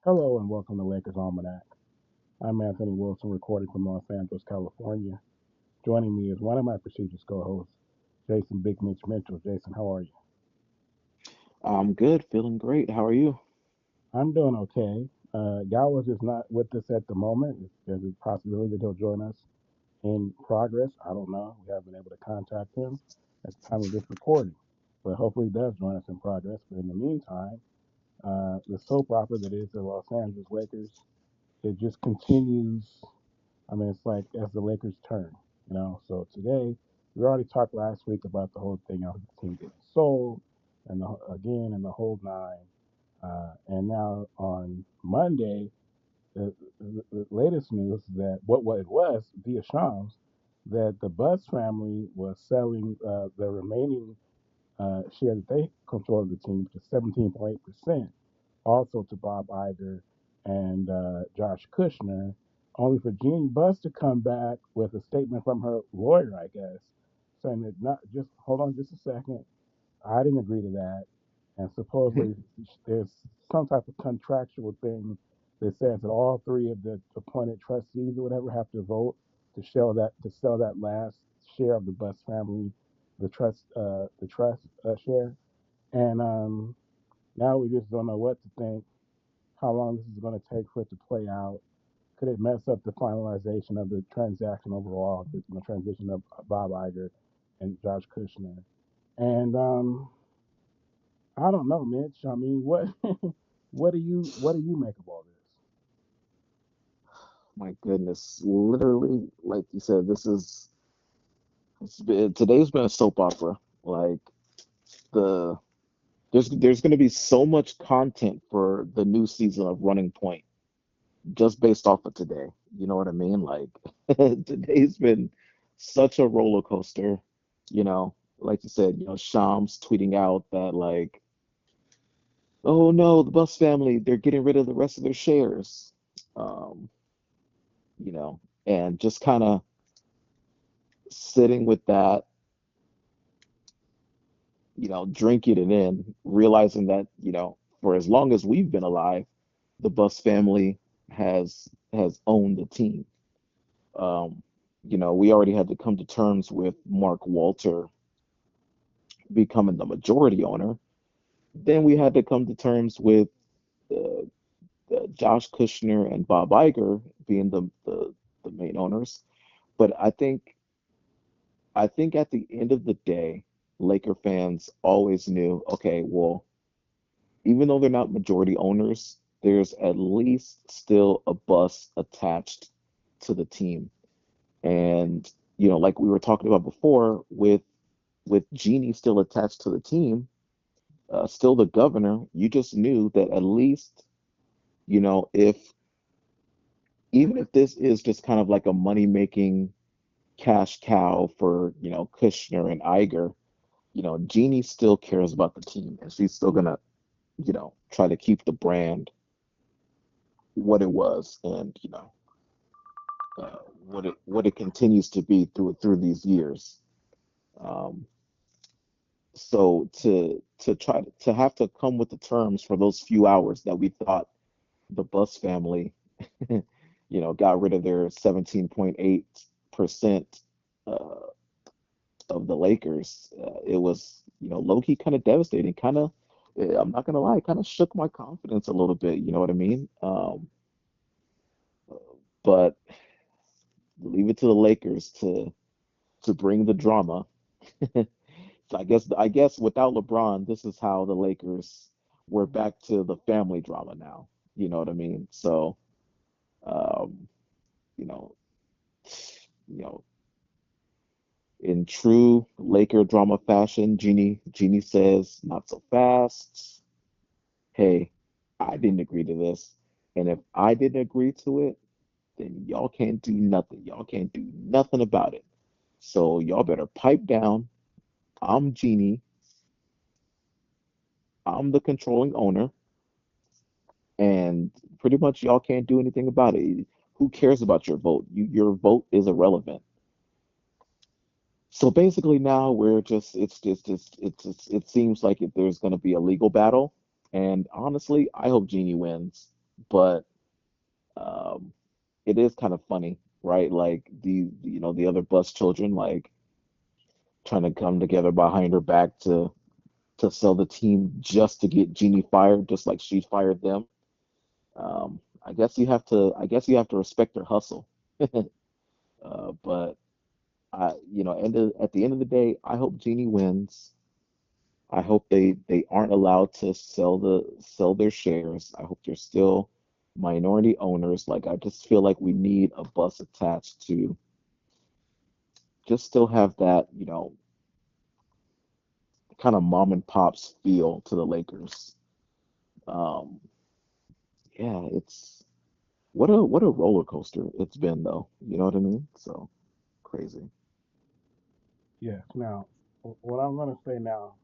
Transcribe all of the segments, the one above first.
Hello and welcome to Lakers Almanac. I'm Anthony Wilson, recording from Los Angeles, California. Joining me is one of my prestigious co-hosts, Jason Big Mitch Mitchell. Jason, how are you? I'm good, feeling great. How are you? I'm doing okay. Gallows is not with us at the moment. There's a possibility that he'll join us in progress. I don't know. We haven't been able to contact him at the time of this recording, but hopefully he does join us in progress. But in the meantime, the soap opera that is the Los Angeles Lakers, it just continues. I mean, it's like as the Lakers turn. So today, we already talked last week about the whole thing of the team getting sold, and and the whole nine. And now on Monday, the latest news that what it was via Shams that the Bus family was selling the remaining share that they control of the team to 17.8%, also to Bob Iger and Josh Kushner, only for Jeanie Buss to come back with a statement from her lawyer, I guess, saying that not just hold on just a second, I didn't agree to that, and supposedly there's some type of contractual thing that says that all three of the appointed trustees or whatever have to vote to sell that last share of the Buss family, the trust share, and now we just don't know what to think, how long this is going to take for it to play out. Could it mess up the finalization of the transaction overall, the transition of Bob Iger and Josh Kushner? And I don't know, Mitch. I mean, what what do you make of all this? My goodness, literally, like you said, today's been a soap opera. Like the there's going to be so much content for the new season of Running Point just based off of today. You know what I mean? Like today's been such a roller coaster. Like you said, Shams tweeting out that like, oh no, the Bus family, they're getting rid of the rest of their shares. Um, and just kind of sitting with that, drinking it in, realizing that, for as long as we've been alive, the Bus family has owned the team. Um, we already had to come to terms with Mark Walter becoming the majority owner. Then we had to come to terms with uh, Josh Kushner and Bob Iger being the main owners. But I think at the end of the day, Laker fans always knew, okay, well, even though they're not majority owners, there's at least still a bus attached to the team. And, like we were talking about before, with Jeanie still attached to the team, still the governor, you just knew that at least, if even if this is just kind of like a money making cash cow for, Kushner and Iger, Jeannie still cares about the team and she's still gonna, try to keep the brand what it was and, what it continues to be through these years. Um, so to try to have to come with the terms for those few hours that we thought the Bus family, got rid of their 17.8% uh, of the Lakers, it was, low-key kind of devastating. I'm not gonna lie, kind of shook my confidence a little bit. You know what I mean? But leave it to the Lakers to bring the drama. So I guess without LeBron, this is how the Lakers we're back to the family drama now. You know what I mean? So, um, you know, you know, in true Laker drama fashion, Jeanie says, "Not so fast. Hey, I didn't agree to this, and if I didn't agree to it, then y'all can't do nothing. Y'all can't do nothing about it. So y'all better pipe down. I'm Jeanie. I'm the controlling owner, and pretty much y'all can't do anything about it. Who cares about your vote? Your vote is irrelevant." So basically now we're just it seems like there's going to be a legal battle, and honestly, I hope Jeannie wins. but um, it is kind of funny, right? Like the other bus children like trying to come together behind her back to sell the team just to get Jeannie fired, just like she fired them. I guess you have to respect their hustle. But at the end of the day, I hope Jeannie wins. I hope they aren't allowed to sell their shares. I hope they're still minority owners. Like I just feel like we need a bus attached to just still have that, kind of mom and pops feel to the Lakers. Um, yeah, it's what a roller coaster it's been though. You know what I mean? So crazy. Yes. Now, what I'm going to say now,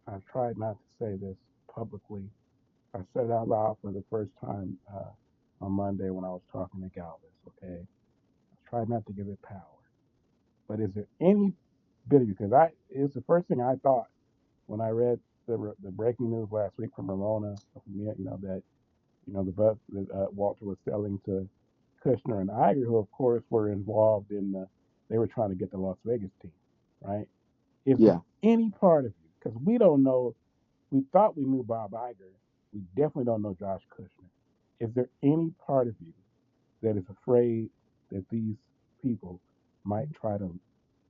I've tried not to say this publicly. I said it out loud for the first time on Monday when I was talking to Galvez. Okay, I tried not to give it power. But is there any bit of you? Because it's the first thing I thought when I read the breaking news last week from Ramona, that the bus that Walter was selling to Kushner and Iger, who of course were involved in they were trying to get the Las Vegas team, right? Is there Yeah. any part of you? Because we don't know. We thought we knew Bob Iger. We definitely don't know Josh Kushner. Is there any part of you that is afraid that these people might try to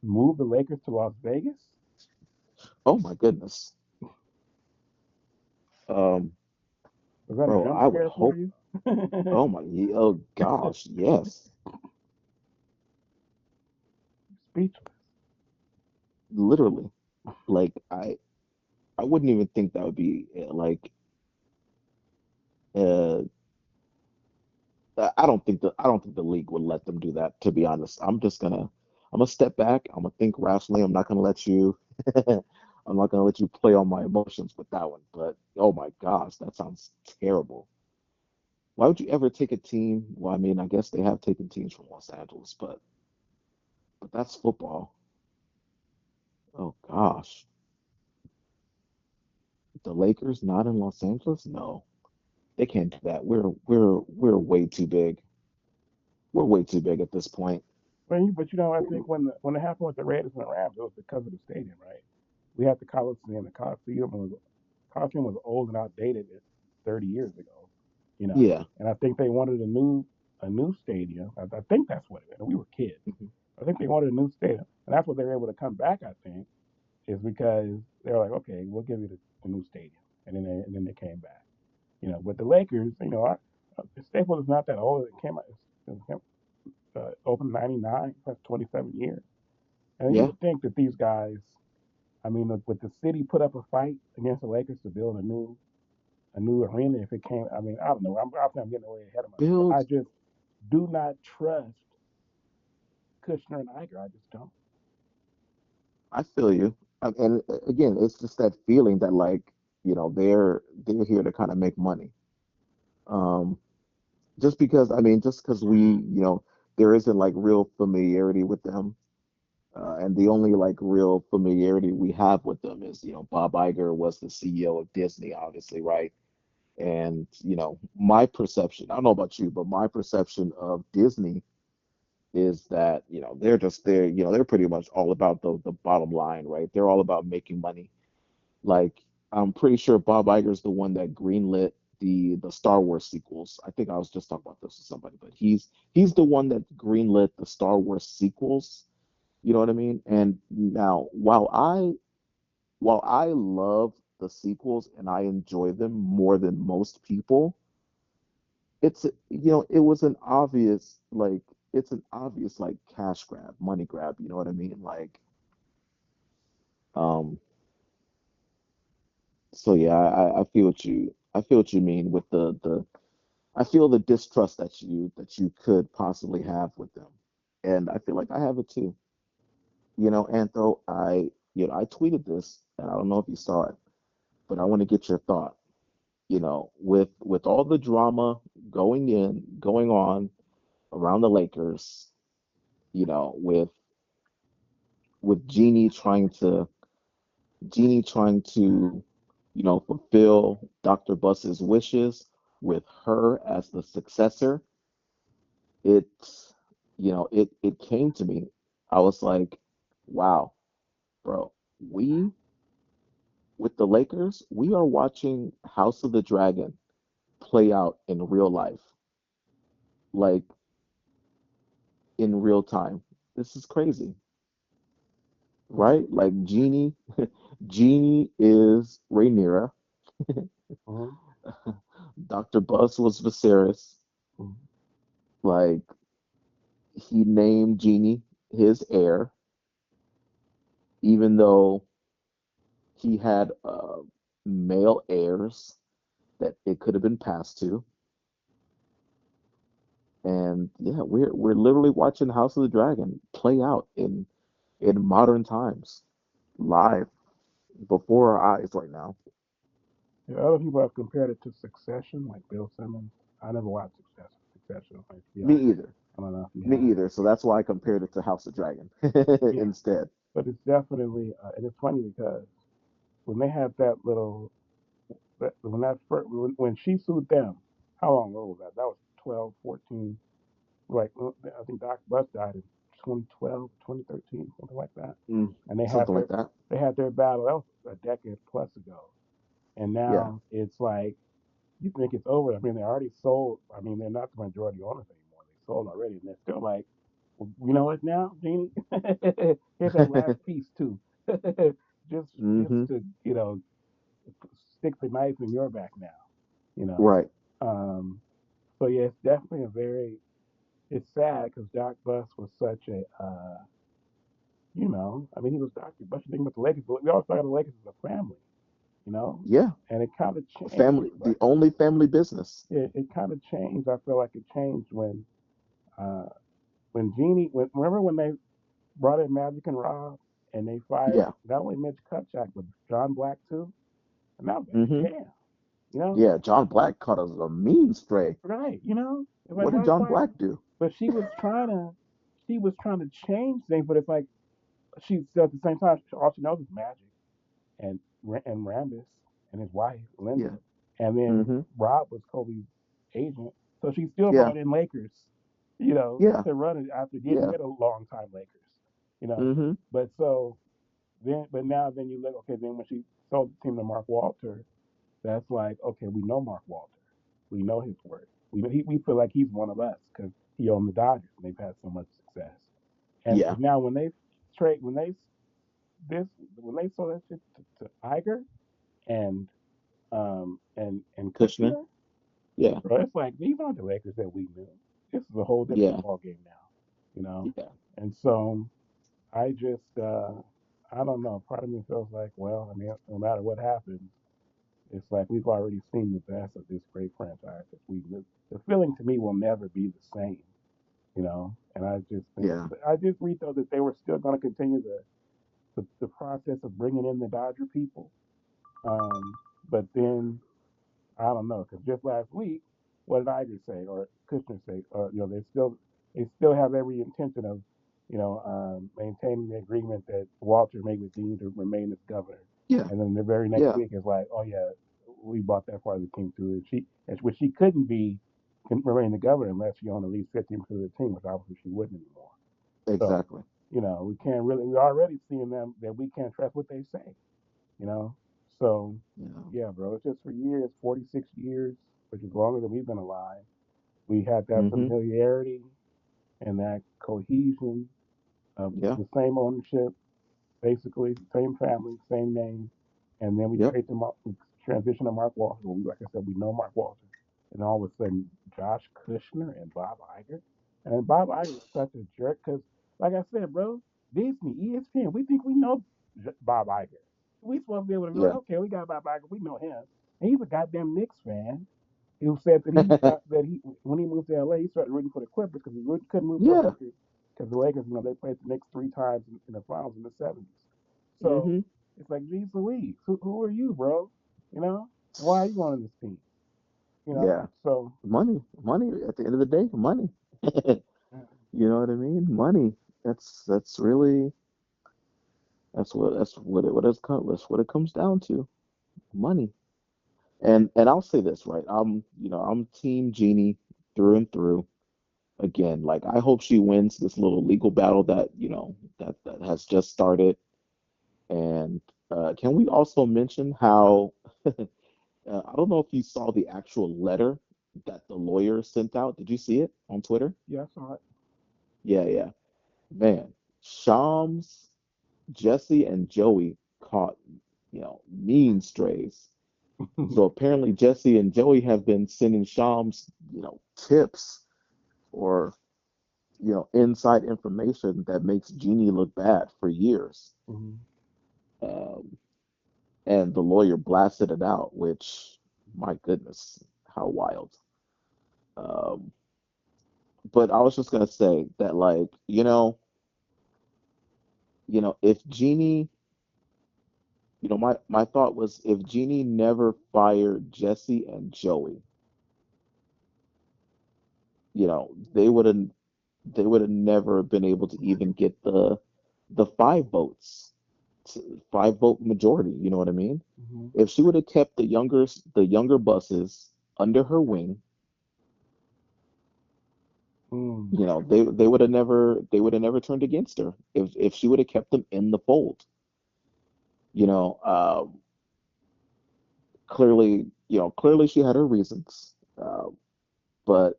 move the Lakers to Las Vegas? Oh my goodness. Um, Was that a bro, jump I would scare for hope. you? Oh gosh, yes. Speechless. Literally. Like I wouldn't even think that would be uh I don't think the league would let them do that, to be honest. I'm gonna step back, I'm gonna think rationally. I'm not gonna let you I'm not gonna let you play on my emotions with that one. But oh my gosh, that sounds terrible. Why would you ever take a team? Well, I mean, I guess they have taken teams from Los Angeles, but that's football. Oh gosh. The Lakers not in Los Angeles? No. They can't do that. We're way too big. We're way too big at this point. But I think when it happened with the Raiders and the Rams, it was because of the stadium, right? We had the Coliseum. The Coliseum was old and outdated 30 years ago, Yeah. and I think they wanted a new stadium. I think that's what it is. We were kids. Mhm. I think they wanted a new stadium, and that's what they were able to come back. I think is because they were like, okay, we'll give you the new stadium, and then they came back. But the Lakers, the Staples is not that old. It came out. It came, opened '99. That's 27 years. And you Yeah. would think that these guys, I mean, with the city put up a fight against the Lakers to build a new arena. If it came, I mean, I don't know. I'm getting way ahead of myself, but I Build. just do not trust Kushner and Iger. I just don't. I feel you. And again, it's just that feeling that like, they're here to kind of make money. Um, just because I mean, just because there isn't like real familiarity with them. And the only like real familiarity we have with them is, Bob Iger was the CEO of Disney, obviously, right? And, my perception, I don't know about you, but my perception of Disney is that, they're pretty much all about the bottom line, right? They're all about making money. Like, I'm pretty sure Bob Iger's the one that greenlit the Star Wars sequels. I think I was just talking about this with somebody, but he's the one that greenlit the Star Wars sequels. You know what I mean? And now, while I love the sequels and I enjoy them more than most people, it was an obvious like cash grab, money grab, you know what I mean? Like, um, so yeah, I feel what you mean with the I feel the distrust that you could possibly have with them. And I feel like I have it too. And though I tweeted this, and I don't know if you saw it, but I want to get your thought. With all the drama going on around the Lakers, with Jeanie trying to fulfill Dr. Buss's wishes, with her as the successor, it's, it came to me. I was like, wow, bro, we with the Lakers, we are watching House of the Dragon play out in real life, like in real time. This is crazy, Mm-hmm. right? Like Jeanie is Rhaenyra. Mm-hmm. Dr. Bus was Viserys. Mm-hmm. Like he named Jeanie his heir, even though he had male heirs that it could have been passed to. And yeah, we're literally watching House of the Dragon play out in modern times, live before our eyes right now. Yeah, other people have compared it to Succession, like Bill Simmons. I never watched Succession. Like, to be Me honest, either. I don't know if you Me have. either. So that's why I compared it to House of Dragon Yeah, instead. but it's definitely, and it's funny because when they had that little, when that first, when she sued them, how long ago was that? That was 12, 14. Like I think Doc Bus died in 2012, 2013, something like that. And Something like that. they had their battle. That was a decade plus ago. And Yeah. now it's like you think it's over. I mean, they already sold. I mean, they're not the majority owners anymore. They sold already, and they're still like, well, you know what now, Jeannie? Here's that last piece too. Just hmm to stick the knife in your back now. You know. Right. Um, so yeah, it's definitely a very. It's sad because Doc Bus was such a. I mean, he was Dr. Bus. You think about the Lakers. We always thought of the Lakers as a family. You know, Yeah. and it kind of A changed. family, the Like only family business. it kind of changed. I feel like it changed uh, when Jeannie. Remember when they brought in Magic and Rob and they fired Yeah. not only Mitch Kupchak but John Black too, and I was like, hmm damn, you know, Yeah. John Black caught us a mean stray. right, it's like What did why John fire? Black do? But she was trying to change things, but it's like she still at the same time all she knows is Magic and Rambis and his wife Linda, Yeah. and then hmm Rob was Kobe's agent, so she still Yeah. brought in Lakers, Yeah. to run it after getting Yeah. rid of long time Lakers, you know. hmm But so but now then you look okay. Then when she sold the team to Mark Walter, that's like okay, we know Mark Walter, we know his work, we feel like he's one of us because he owned the Dodgers and they've had so much success. And Yeah. but now when they trade this when they sold that shit to Iger and and Kushner. Kushner, Yeah. bro, it's like these aren't the Lakers that we knew. This is a whole different Yeah. ball game now, you know. Yeah. And so I just I don't know. Part of me feels like, well, I mean, no matter what happens, it's like we've already seen the best of this great franchise. That the feeling to me will never be the same, you know. And I just think Yeah. I just read though that they were still going to continue the process of bringing in the Dodger people. But then I don't know because just last week, what did Iger say or Kushner say? They still have every intention of maintaining the agreement that Walter made with Dean to remain as governor. Yeah. And then the very next Yeah. week is like, oh yeah, we bought that part of the team too. Which she couldn't remain the governor unless she owned at least 50% of the team, which obviously she wouldn't anymore. So, Exactly. we can't really. We're already seeing them that we can't trust what they say you know. So, Yeah. yeah, bro, it's just for years, 46 years, which is longer than we've been alive. We had that hmm familiarity and that cohesion of Yeah. the same ownership, basically, same family, same name. And then Yep. we transition to Mark Walter. Well, like I said, we know Mark Walter. And all of a sudden, Josh Kushner and Bob Iger. And Bob Iger is such a jerk because, like I said, bro, Disney, ESPN, we think we know Bob Iger. We supposed to be able to be like, Yeah. okay, we got Bob Iger, we know him. And he's a goddamn Knicks fan who said that he when he moved to LA, he started rooting for the Clippers because couldn't root for the Yeah. Lakers because the Lakers, they played the Knicks three times in the finals in the '70s. So hmm it's like, geez Louise, who are you, bro? You know, and why are you on this team? Yeah. So Money. Money. At the end of the day, money. You know what I mean? Money. That's really that's what it comes down to. Money. And I'll say this, right? I'm Team Jeannie through and through. Again, like I hope she wins this little legal battle that, that has just started. And can we also mention how I don't know if you saw the actual letter that the lawyer sent out. Did you see it on Twitter? Yeah, I saw Yeah, yeah. Man, Shams, Jesse, and Joey caught, mean strays. it. So apparently Jesse and Joey have been sending Shams, tips or, inside information that makes Jeannie look bad for years. Hmm. Um, and the lawyer blasted it out, which, my goodness, how wild. Um, but I was just gonna say that, like, if Jeannie, my thought was if Jeannie never fired Jesse and Joey, they would have never been able to even get the 5 votes, 5 vote majority. You know what I mean? Hmm. If she would have kept the younger buses under her wing, Mm. they would have never turned against her if she would have kept them in the fold. You know, clearly she had her reasons, but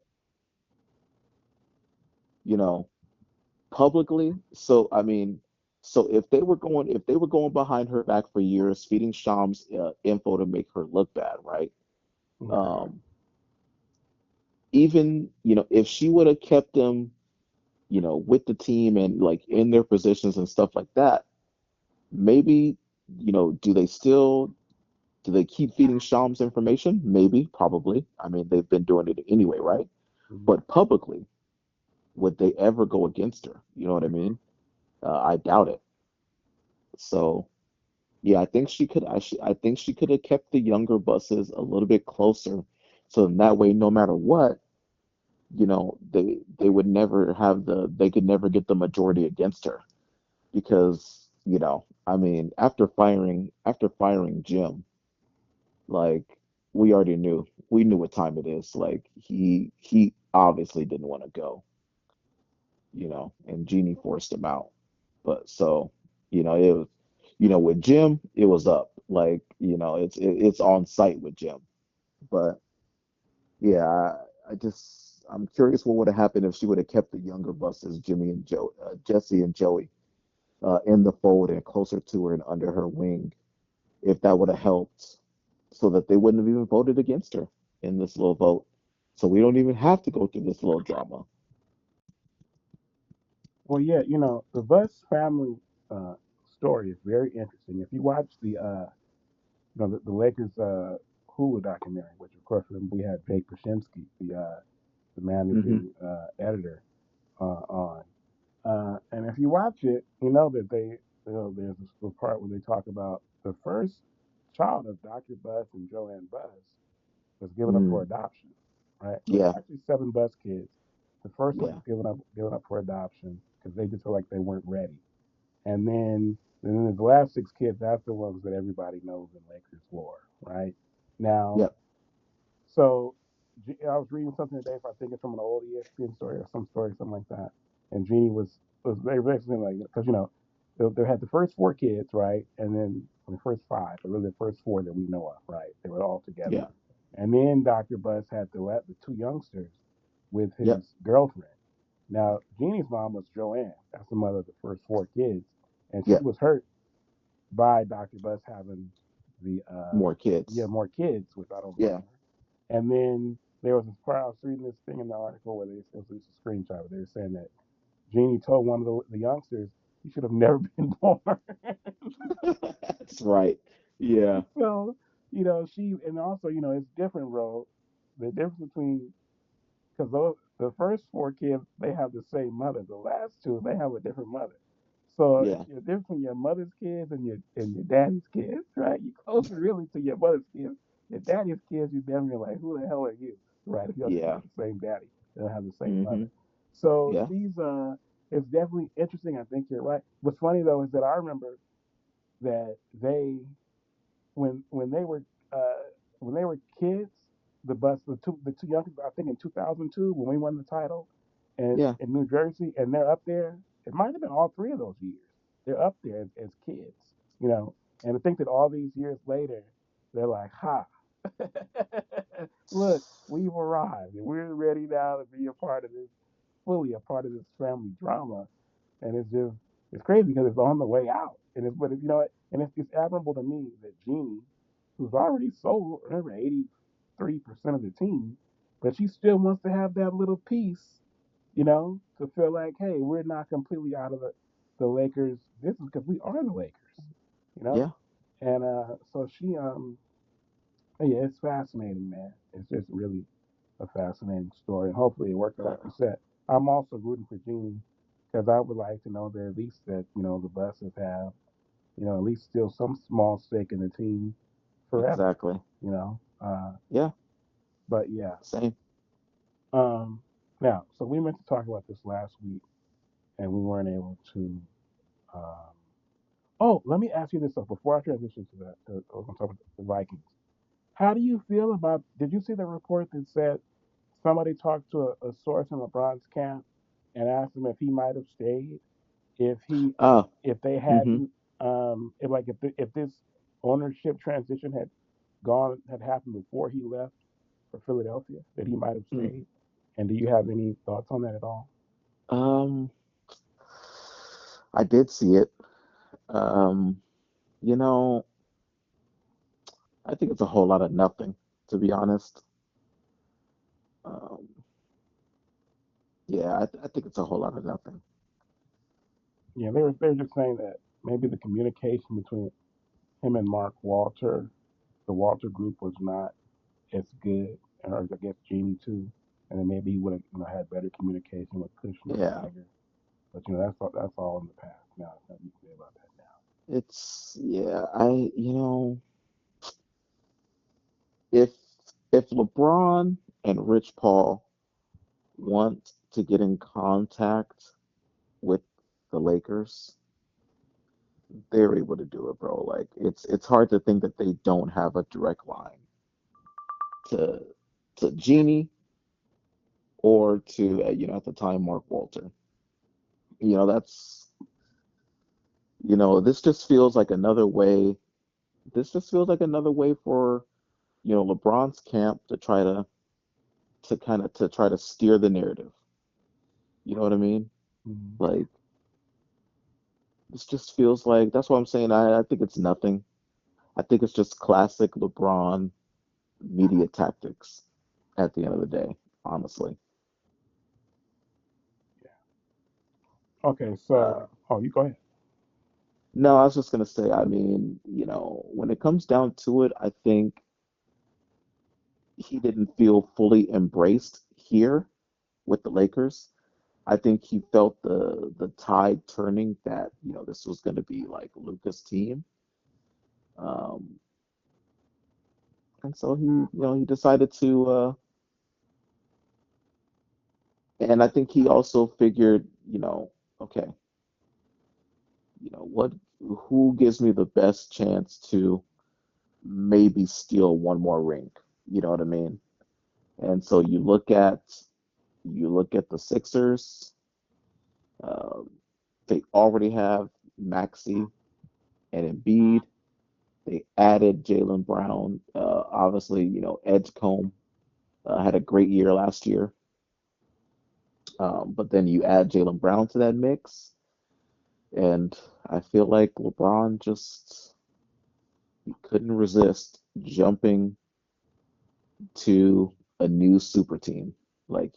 you know, publicly. So I mean, so if they were going behind her back for years, feeding Shams info to make her look bad, right? Okay. Um, even if she would have kept them, with the team and like in their positions and stuff like that, maybe do they keep feeding Shams information? Maybe, probably. I mean, they've been doing it anyway, right? Hmm. But publicly, would they ever go against her? You know what I mean? I doubt it. So yeah, I think she could have kept the younger buses a little bit closer, so in that way, no matter what, they would never they could never get the majority against her because I mean, after firing Jim, like we knew what time it is. Like he obviously didn't want to go, and Jeannie forced him out. But so, it was, with Jim, it was up. Like, it's on site with Jim. But yeah, I'm curious what would have happened if she would have kept the younger buses, Jesse and Joey, in the fold and closer to her and under her wing, if that would have helped, so that they wouldn't have even voted against her in this little vote. So we don't even have to go through this little drama. Well, yeah, the Bus family story is very interesting. If you watch the Lakers Hulu documentary, which of course we had Jake Pashinsky, the Hmm. managing editor, on. And if you watch it, you know that there's a part where they talk about the first child of Dr. Bus and Joanne Bus was given up for Mm. adoption, right? So there's Yeah, actually 7 Bus kids. The first one yeah, was given up for adoption because they just felt like they weren't ready. And then the last 6 kids, that's the ones that everybody knows in Lakers lore, right? Now, yep, so I was reading something today. If I think it's from an old ESPN story or some story, something like that. And Jeannie was very basically like because they had the first 4 kids, right, and then the first 5, but really the first 4 that we know of, right? They were all together. yeah, And then Dr. Bus had the 2 youngsters with yep, his girlfriend. Now Jeannie's mom was Joanne. That's the mother of the first 4 kids, and she yep. was hurt by Dr. Bus having the More yeah, kids. more kids, which I don't blame Yeah. her. And then there was this part I was reading this thing in the article where it was a screenshot where they were saying that Jeannie told one of the youngsters he should have never been born. That's right. Yeah, So she and also it's different, bro. The difference between because the first 4 kids they have the same mother. The last 2 they have a different mother. So yeah, the difference between your mother's kids and your daddy's kids, right? You closer really to your mother's kids. Your daddy's kids, you damn near like, who the hell are you, right? If y'all just yeah. have the same daddy, they don't have the same Hmm. mother. So Yeah. it's definitely interesting. I think you're right. What's funny though is that I remember that when they were uh, when they were kids, the two youngest, I think in 2002 when we won the title, and Yeah, in New Jersey, and they're up there. It might have been all three of those years. They're up there as kids, you know. And to think that all these years later, they're like, "Ha, look, we've arrived, and we're ready now to be a part of this, fully a part of this family drama." And it's crazy because it's on the way out, and it's but you know, and it's admirable to me that Jeanie, who's already sold, remember 83% of the team, but she still wants to have that little piece, to feel like, hey, we're not completely out of the Lakers. This is because we are the Lakers, you know. yeah, And so yeah, it's fascinating, man. It's just really a fascinating story, and hopefully it works out like uh, you said. I'm also rooting for Jeannie because I would like to know that at least that the buses have at least still some small stake in the team forever. exactly. You know, Yeah, but yeah. same. Um, Now, so we meant to talk about this last week, and we weren't able to. Um, oh, let me ask you this though before I transition to that. We're going to talk about the Vikings. How do you feel about? Did you see the report that said somebody talked to a source in LeBron's camp and asked him if he might have stayed if he Oh, if they mm-hmm, hadn't if this ownership transition had happened before he left for Philadelphia, that he might have mm. stayed. And do you have any thoughts on that at all? Um, I did see it. Um, you know, I think it's a whole lot of nothing, to be honest. Um, yeah, I think it's a whole lot of nothing. Yeah, they were just saying that maybe the communication between him and Mark Walter, the Walter group, was not as good, or I guess Jeannie too, and then maybe he would have had better communication with Kushner and Yeah, Geiger. But that's all in the past now. There's nothing you can say about that now. yeah, if if LeBron and Rich Paul want to get in contact with the Lakers, they're able to do it, bro. Like it's hard to think that they don't have a direct line to Jeannie or to at the time Mark Walter. That's this just feels like another way. This just feels like another way for LeBron's camp to try to kind of to try to steer the narrative. You know what I mean? Hmm. Like this just feels like that's what I'm saying. I think it's nothing. I think it's just classic LeBron media tactics at the end of the day, honestly. Okay, Uh, so you go ahead. no, I was just gonna say, I mean, when it comes down to it, I think he didn't feel fully embraced here with the Lakers. I think he felt the tide turning that, this was gonna be like Luka's team. Um, and so he decided to and I think he also figured, okay, what who gives me the best chance to maybe steal one more ring? You know what I mean? And so you look at the Sixers. Um, they already have Maxi and Embiid. They added Jalen Brown. Obviously, Edgecombe had a great year last year. But then you add Jalen Brown to that mix, and I feel like LeBron just he couldn't resist jumping to a new super team. Like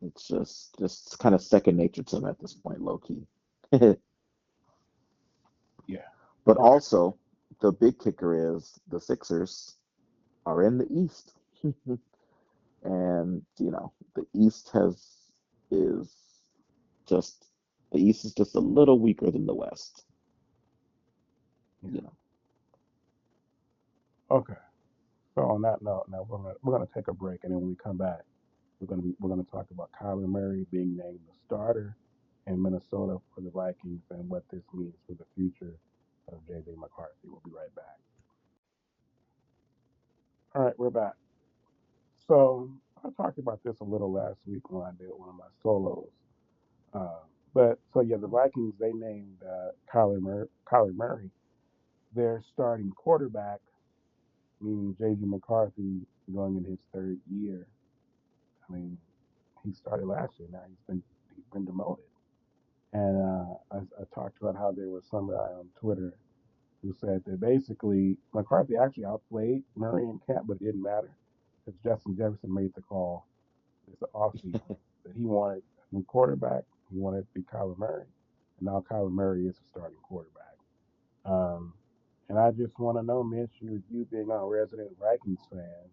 it's just kind of second nature to him at this point, low key. Yeah. But Okay. also, the big kicker is the Sixers are in the East, and the East has is just the East is just a little weaker than the West. Yeah. You know, Okay. So on that note, now we're gonna take a break, and then when we come back, we're gonna talk about Kyler Murray being named the starter in Minnesota for the Vikings and what this means for the future of JJ McCarthy. We'll be right back. All right, we're back. So I talked about this a little last week when I did one of my solos. Uh, but so yeah, the Vikings they named Kyler Murray their starting quarterback, meaning J.J. McCarthy going in his third year. I mean, he started last year. Now he's been demoted. And I talked about how there was some guy on Twitter who said that basically McCarthy actually outplayed Murray in camp, but it didn't matter because Justin Jefferson made the call this offseason that he wanted a new quarterback. He wanted it to be Kyler Murray, and now Kyler Murray is the starting quarterback. Um, and I just want to know, Mitch, you being a resident Vikings fan,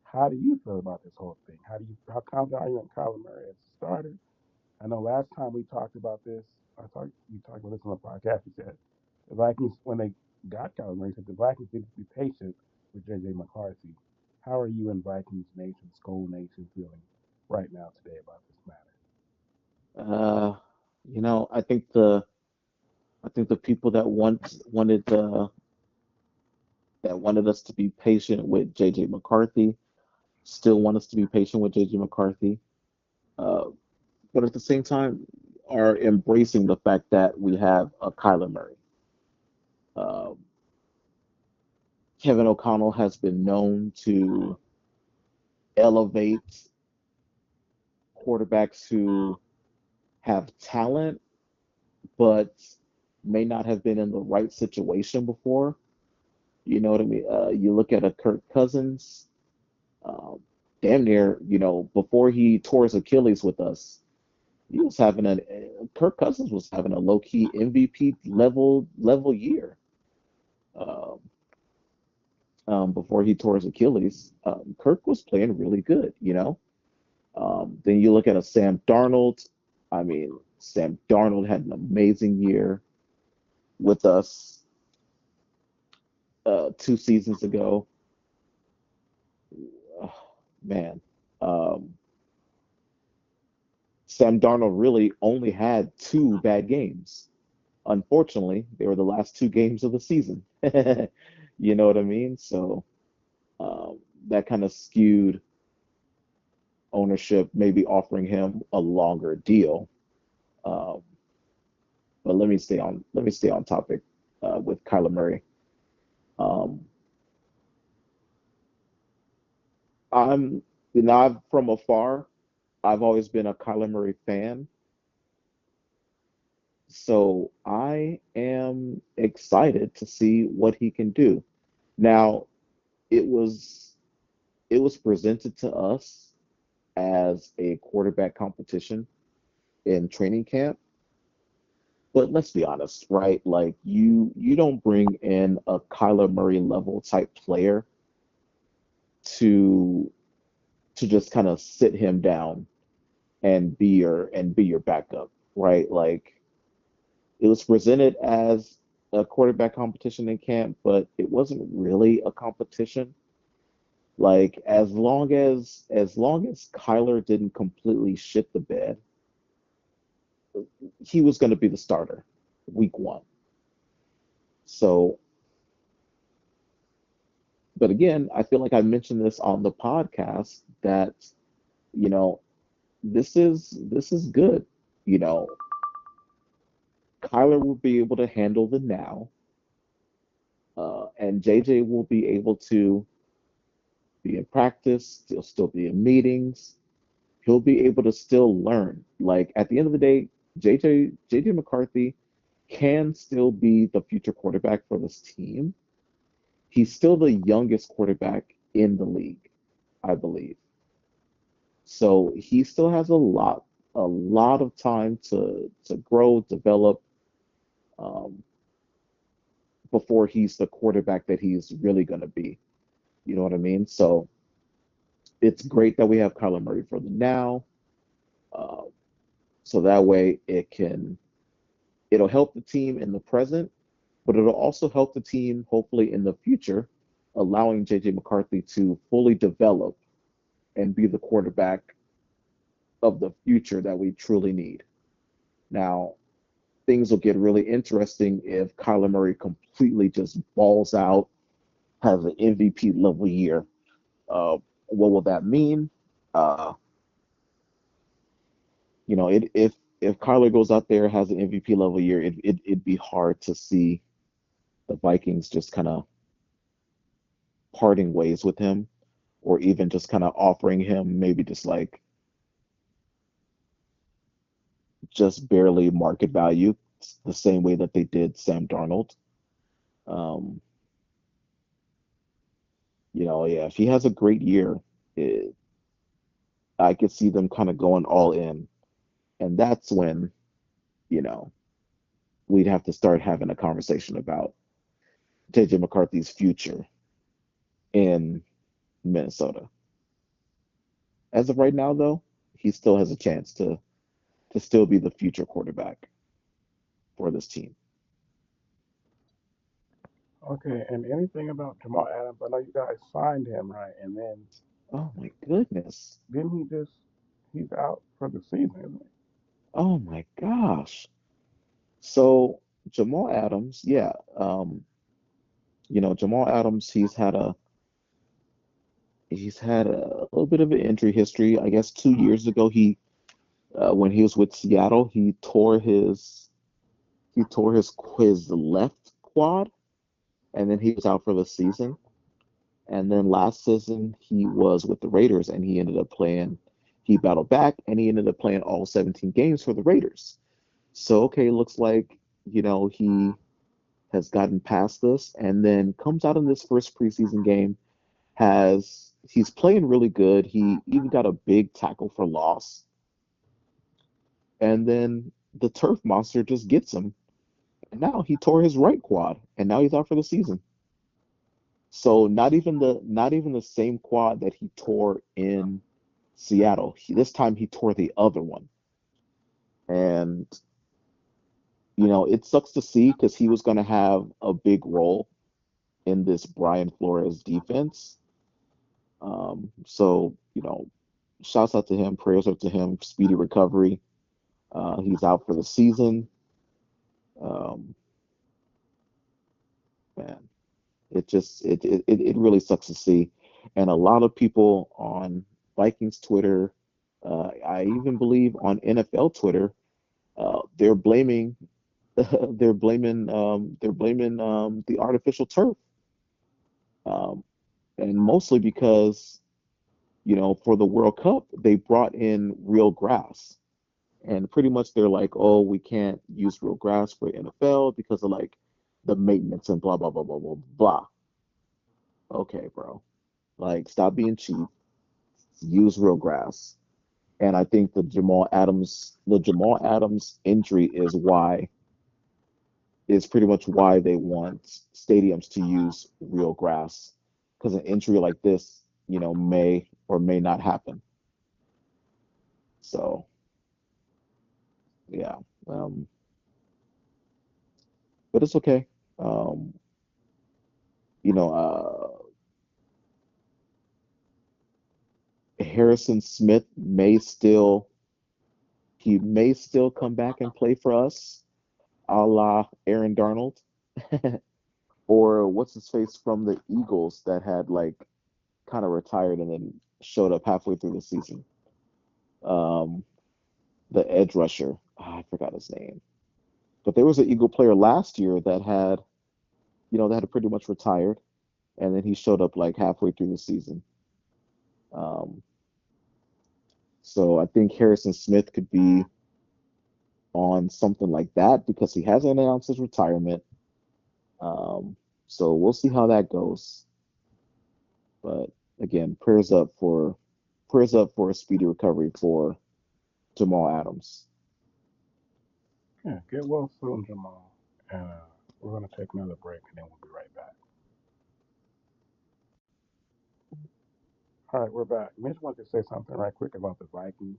how do you feel about this whole thing? How confident are you in Kyler Murray as a starter? I know last time we talked about this, you talked about this on the podcast. You said the Vikings when they got Kyler Murray, said the Vikings need to be patient with JJ McCarthy. How are you and Vikings Nation, Skull Nation, feeling right now today about this matter? Uh, I think the people that wanted us to be patient with JJ McCarthy still want us to be patient with JJ McCarthy. Uh, but at the same time are embracing the fact that we have a Kyler Murray. Uh, Kevin O'Connell has been known to elevate quarterbacks who have talent but may not have been in the right situation before. You know what I mean? You look at a Kirk Cousins, um, damn near, before he tore his Achilles with us, he was having a Kirk Cousins was having a low key MVP level year. Um, Before he tore his Achilles, Kirk was playing really good. Then you look at a Sam Darnold. I mean, Sam Darnold had an amazing year with us 2 seasons ago. Oh, man, um, Sam Darnold really only had two bad games. Unfortunately, they were the last two games of the season. You know what I mean? So um, that kind of skewed ownership, maybe offering him a longer deal. Um, but let me stay on topic with Kyler Murray. Um, I'm not from afar. I've always been a Kyler Murray fan, so I am excited to see what he can do. Now, it was it was presented to us as a quarterback competition in training camp, but let's be honest, right? Like you don't bring in a Kyler Murray level type player to just kind of sit him down and be your backup, right? Like it was presented as a quarterback competition in camp, but it wasn't really a competition. Like as long as Kyler didn't completely shit the bed, he was going to be the starter week one. So, but again, I feel like I mentioned this on the podcast that you know this is good. You know, Kyler will be able to handle the now, and JJ will be able to be in practice. He'll still be in meetings. He'll be able to still learn. Like at the end of the day, JJ McCarthy can still be the future quarterback for this team. He's still the youngest quarterback in the league, I believe. So he still has a lot of time to grow, develop, um, before he's the quarterback that he's really going to be. You know what I mean? So it's great that we have Kyler Murray for the now. Uh, so that way it'll help the team in the present, but it'll also help the team hopefully in the future, allowing JJ McCarthy to fully develop and be the quarterback of the future that we truly need. Now, things will get really interesting if Kyler Murray completely just balls out has an MVP level year. What will that mean? Uh, if Kyler goes out there has an MVP level year, it'd be hard to see the Vikings just kind of parting ways with him, or even just kind of offering him maybe just like just barely market value, the same way that they did Sam Darnold. Um, yeah, if he has a great year, it, I could see them kind of going all in, and that's when you know we'd have to start having a conversation about JJ McCarthy's future in Minnesota. As of right now, though, he still has a chance to still be the future quarterback for this team. Okay, and anything about Jamal Adams? I know you guys signed him, right? And then Oh my goodness. didn't he's out for the season, isn't he? Oh my gosh. So Jamal Adams, yeah, Jamal Adams, he's had a little bit of an injury history. I guess 2 years ago, when he was with Seattle, he tore his left quad, and then he was out for the season. And then last season, he was with the Raiders, and he ended up playing. He battled back, and he ended up playing all 17 games for the Raiders. So okay, looks like he has gotten past this, and then comes out in this first preseason game. He's playing really good. He even got a big tackle for loss, and then the turf monster just gets him. And now he tore his right quad, and now he's out for the season. So not even the same quad that he tore in Seattle. This time he tore the other one, and it sucks to see because he was going to have a big role in this Brian Flores defense. So shouts out to him, prayers up to him, speedy recovery. He's out for the season. Um, man, it really sucks to see, and a lot of people on Vikings Twitter, I even believe on NFL Twitter, they're blaming they're blaming the artificial turf, um, and mostly because for the World Cup they brought in real grass, and pretty much they're like, oh, we can't use real grass for NFL because of like the maintenance and blah blah blah blah blah blah. Okay, bro, like stop being cheap, use real grass. And I think the Jamal Adams injury is pretty much why they want stadiums to use real grass, because an injury like this, may or may not happen. So yeah, um, but it's okay. Um, you know, Harrison Smith may still come back and play for us, a la Aaron Darnold, or what's his face from the Eagles that had like kind of retired and then showed up halfway through the season. Um, the edge rusher. I forgot his name. But there was an Eagle player last year that had pretty much retired, and then he showed up like halfway through the season. Um, so I think Harrison Smith could be on something like that because he hasn't announced his retirement. Um, so we'll see how that goes. But again, prayers up for a speedy recovery for Jamal Adams. Yeah, get well soon, Jamal. And we're gonna take another break, and then we'll be right back. All right, we're back. Mitch wants to say something right quick about the Vikings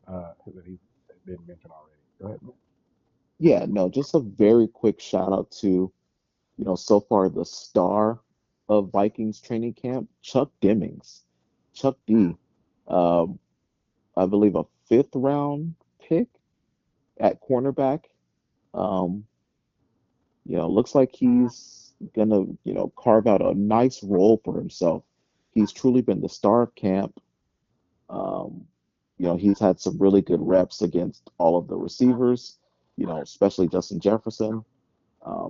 that he didn't mention already. Go ahead, Mitch. Yeah, no, just a very quick shout out to, so far the star of Vikings training camp, Chuck Demmings. Chuck D, um, I believe a fifth round pick at cornerback. Um, looks like gonna, carve out a nice role for himself. He's truly been the star of camp. Um, he's had some really good reps against all of the receivers, especially Justin Jefferson.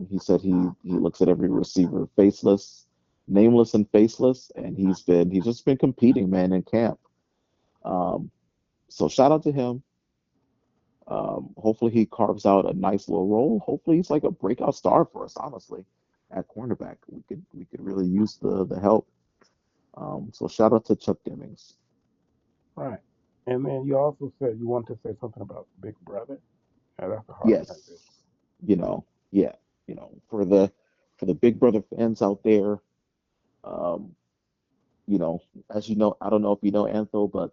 He said he looks at every receiver faceless, nameless and faceless, and he's just been competing, man, in camp. Um, so shout out to him. Hopefully he carves out a nice little role. Hopefully he's like a breakout star for us, honestly, at cornerback. We could really use the help. So shout out to Chuck Demmings. Right. And then you also said you wanted to say something about Big Brother. Yeah, that's a hard transition. Yes, yeah, for the Big Brother fans out there, um, you know, as you know, I don't know if you know Antho, but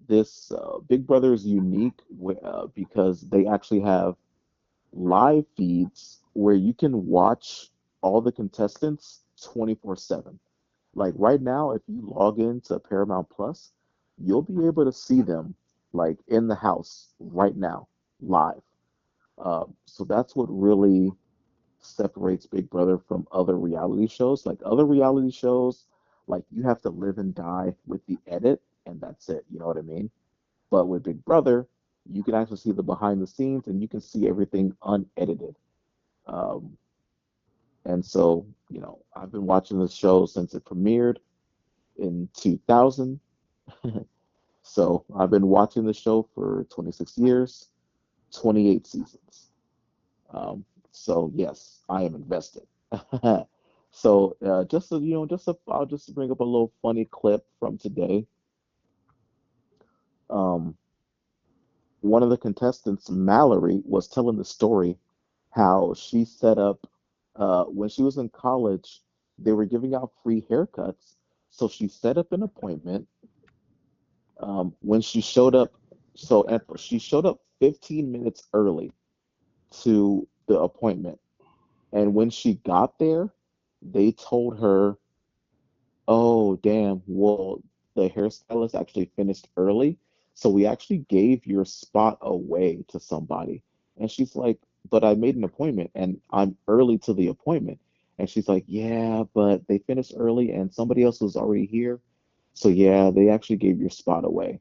this Big Brother is unique because they actually have live feeds where you can watch all the contestants 24/7. Like right now, if you log into Paramount Plus, you'll be able to see them like in the house right now, live. So that's what really separates Big Brother from other reality shows. Like other reality shows, like you have to live and die with the edit, and that's it. You know what I mean? But with Big Brother, you can actually see the behind the scenes and you can see everything unedited. Um, and so, I've been watching this show since it premiered in 2000. So I've been watching the show for 26 years, 28 seasons. So yes, I am invested. So I'll just bring up a little funny clip from today. Um, One of the contestants, Mallory, was telling the story how she set up when she was in college, they were giving out free haircuts. So she set up an appointment. When she showed up, she showed up 15 minutes early to the appointment. And when she got there, they told her, "Oh, damn, well, the hairstylist actually finished early, so we actually gave your spot away to somebody." And she's like, "But I made an appointment and I'm early to the appointment." And she's like, "Yeah, but they finished early and somebody else was already here. So yeah, they actually gave your spot away."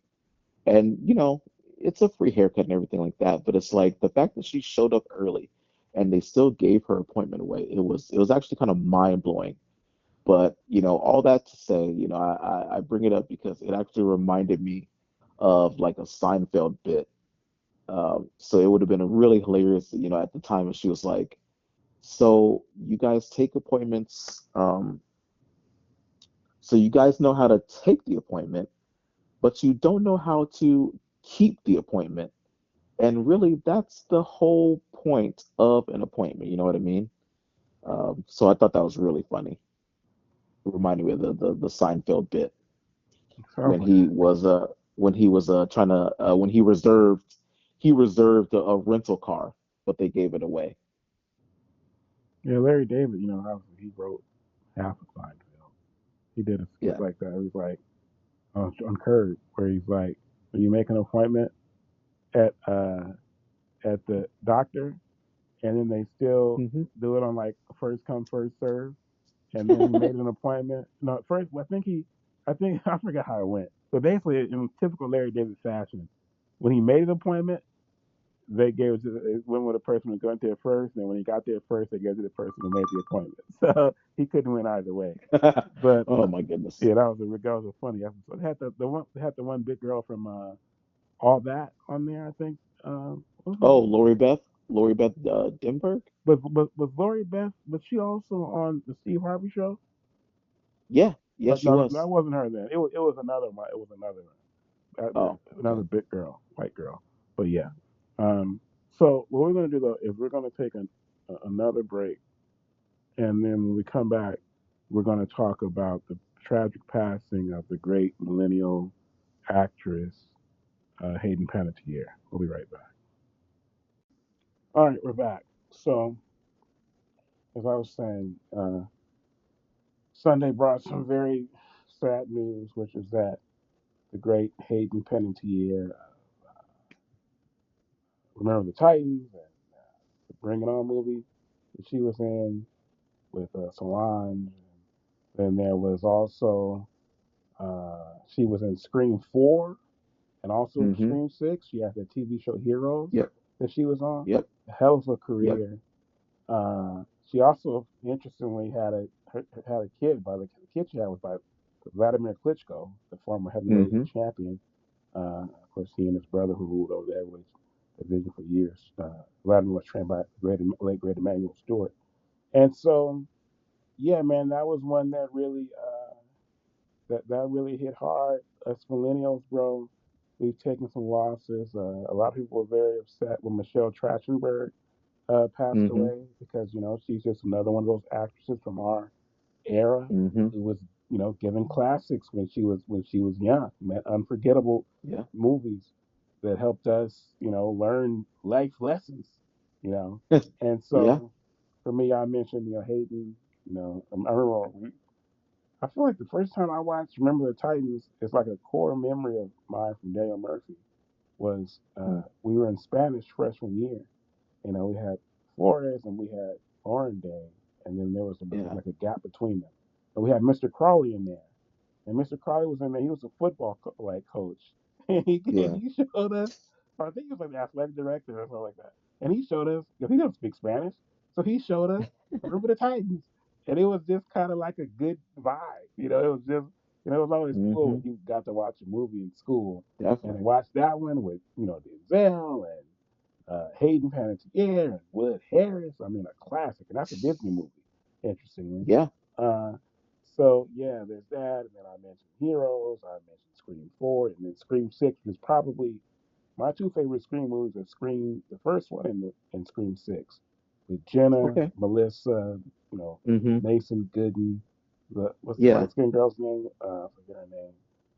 And it's a free haircut and everything like that, but it's like the fact that she showed up early and they still gave her appointment away. It was actually kind of mind blowing. But all that to say, I bring it up because it actually reminded me of like a Seinfeld bit. So it would have been a really hilarious, at the time, if she was like, "So you guys take appointments, so you guys know how to take the appointment, but you don't know how to keep the appointment." And really, that's the whole point of an appointment. You know what I mean? So I thought that was really funny. It reminded me of the Seinfeld bit It sounds when like he was trying to when he reserved a rental car, but they gave it away. yeah, Larry David. Obviously he wrote half of Seinfeld. He did a skit Yeah. like that. He was like on Curb, where he's like, when you make an appointment at at the doctor, and then they still Hmm. do it on like first come first serve. And then he made an appointment. No, first I think I forgot how it went. But basically, in typical Larry David fashion, when he made an appointment, they gave it went with the person who got there first, and when he got there first, they gave it to the person who made the appointment. So he couldn't win either way. But Oh my goodness. yeah, that was a funny episode. It had the one big girl from All That on there, I think. What was Oh, it? Lori Beth Dimberg. But was Lori Beth? Was she also on the Steve Harvey show? Yeah, yeah, she No, that was. wasn't her then. It was another one. It was another one. Oh, Another okay. big girl, white girl. But yeah. Um, so what we're going to do though is we're going to take another break, and then when we come back, we're going to talk about the tragic passing of the great millennial actress Hayden Panettiere. We'll be right back. All right, we're back. So as I was saying, Sunday brought some very sad news, which is that the great Hayden Panettiere, remember the Titans and the Bring It On movie that she was in. with Solange. Then there was also she was in Scream 4 and also Mm-hmm. Scream 6. She had the TV show Heroes Yep. that she was on. Yep. A hell of a Yep. career. She also interestingly had a kid by the kid she had was by Vladimir Klitschko, the former heavyweight Mm-hmm. champion. Of course, he and his brother who ruled over the heavyweight division for years. Vladimir was trained by late great Emmanuel Stewart, and so yeah, man, that was one that really that really hit hard. Us millennials, bro, we've taken some losses. A lot of people were very upset when Michelle Trachtenberg passed Mm-hmm. away because she's just another one of those actresses from our era Mm-hmm. who was given classics when she was young, man, unforgettable Yeah. movies that helped us learn life lessons, you know. And Yeah. so for me, I mentioned Hayden. I remember I feel like the first time I watched Remember the Titans, it's like a core memory of mine from Daniel Murphy was Mm. we were in Spanish freshman year. We had Flores and we had Orenday, and then there was Yeah. like a gap between them. But we had Mr. Crawley in there, and Mr. Crawley was in there. He was a football coach, and Yeah. he showed us. Or I think he was like the athletic director or something like that. And he showed us because he doesn't speak Spanish, so he showed us Remember the Titans, and it was just kind of like a good vibe. It was just it was always cool Mm-hmm. when you got to watch a movie in school and Definitely. watch that one with Denzel and Hayden Panettiere and Wood Harris. I mean, a classic, and that's a Disney movie, interestingly. Yeah. Uh, so yeah, there's that, and then I mentioned Heroes. I mentioned Scream 4, and then Scream 6 is probably my two favorite Scream movies are Scream, the first one, and Scream 6, with Jenna, Okay. Melissa, you know, Mm-hmm. Mason Gooden. What's the Yeah. light skinned girl's name? I forget her name.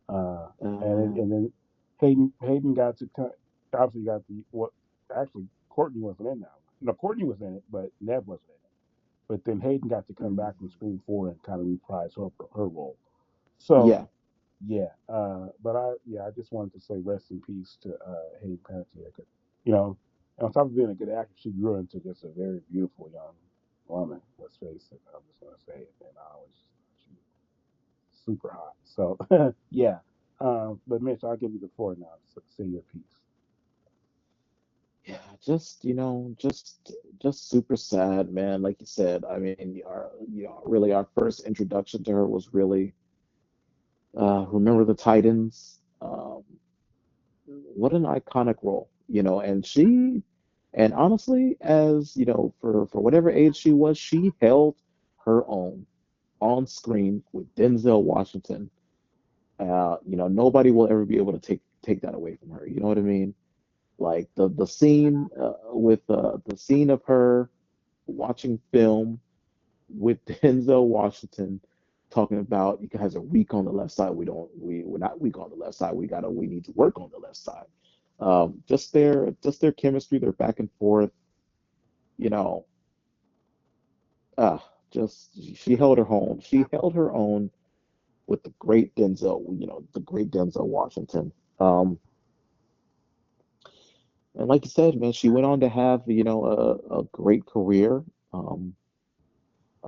Uh, And then Hayden got to obviously got the what actually Courtney wasn't in that one. No, Courtney was in it, but Nev wasn't in it. But then Hayden got to come back from mm, Scream 4 and kind of reprise her role. So yeah. yeah, but I just wanted to say rest in peace to Hayden Panettiere. 'Cause, you know, on top of being a good actor, she grew into just a very beautiful young woman. Let's face it. I'm just gonna say it, and I was she was super hot. So yeah, but Mitch, I'll give you the floor now. So say your piece. Yeah. Just, just super sad, man. Like you said, I mean, really our first introduction to her was really Remember the Titans. What an iconic role, and honestly, as for whatever age she was, she held her own on screen with Denzel Washington. Nobody will ever be able to take that away from her. You know what I mean? Like the scene with the scene of her watching film with Denzel Washington talking about you guys are weak on the left side. We're not weak on the left side. We need to work on the left side. Just their chemistry, their back and forth, you know, uh, just she held her own. She held her own with the great Denzel Washington. Um, and like you said, man, she went on to have, a great career. Um,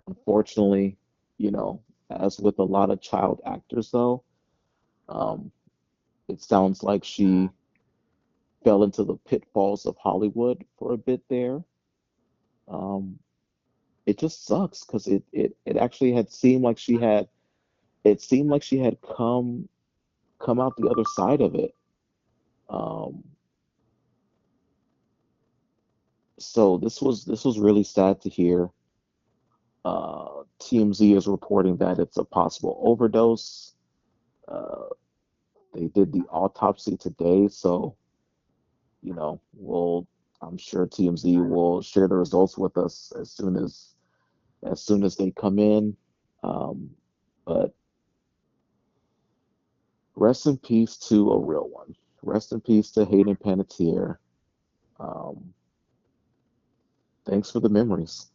Unfortunately, you know, as with a lot of child actors, though, um, it sounds like she fell into the pitfalls of Hollywood for a bit there. Um, it just sucks because it actually had seemed like she had come out the other side of it. Um, so this was really sad to hear. TMZ is reporting that it's a possible overdose. Uh, they did the autopsy today, so I'm sure TMZ will share the results with us as soon as they come in. Um, but rest in peace to a real one. Rest in peace to Hayden Panettiere. Um, Thanks for the memories.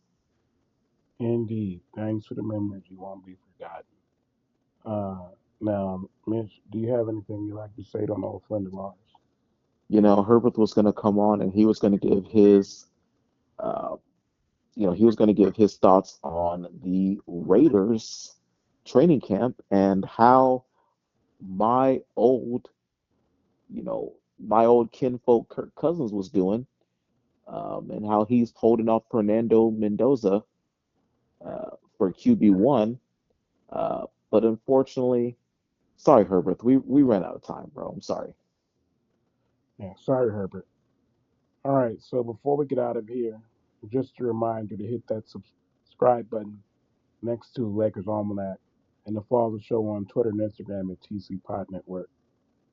Indeed, thanks for the memories you won't be forgotten. Now, Mitch, do you have anything you'd like to say to an old friend of ours? Herbert was going to come on and he was going to give his, uh, he was going to give his thoughts on the Raiders training camp and how my old, my old kinfolk Kirk Cousins was doing, and how he's holding off Fernando Mendoza for QB1. But unfortunately, sorry, Herbert, we ran out of time, bro. I'm sorry. Yeah, sorry, Herbert. All right, so before we get out of here, just a reminder to hit that subscribe button next to Lakers Almanac and to follow the show on Twitter and Instagram at TC Pod Network.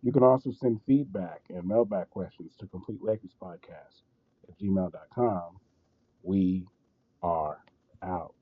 You can also send feedback and mailback questions to Complete Lakers Podcast at gmail.com. We are out.